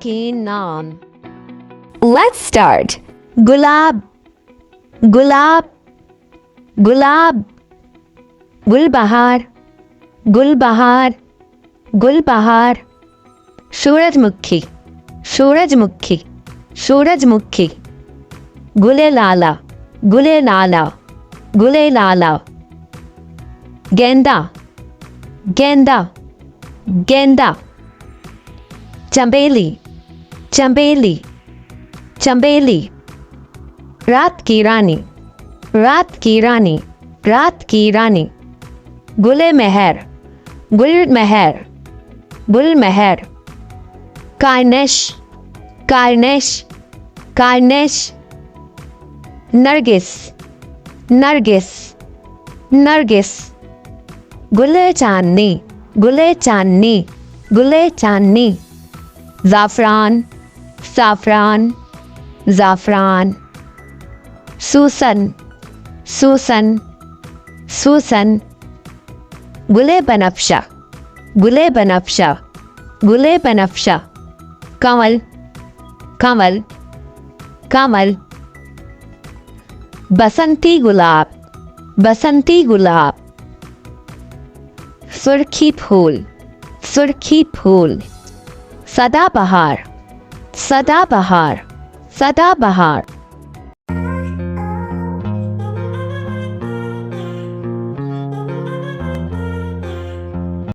के नाम। Let's start. गुलाब, गुलाब, गुलाब। गुलबहार, गुलबहार, गुलबहार। सूरजमुखी, सूरजमुखी, सूरजमुखी। गुले लाला, गुले लाला, गुले लाला। गेंदा, गेंदा, गेंदा। चंबेली, चंबेली, चंबेली। रात की रानी, रात की रानी, रात की रानी। गुले मेहर, गुल मेहर, गुल मेहर। कार्निश, कार्निश, कार्निश। नरगिस, नरगिस, नरगिस। गुले चांदनी, गुले चांदनी, गुले चांदनी। ज़ाफ़रान, ज़ाफ़रान, ज़ाफ़रान। सूसन, सूसन, सूसन। गुले बनफ्शा, गुले बनफ्शा, गुले बनफ्शा। कमल, कमल, कमल। बसंती गुलाब, बसंती गुलाब। सुर्खी फूल, सुर्खी फूल। सदाबहार, सदाबहार, सदाबहार।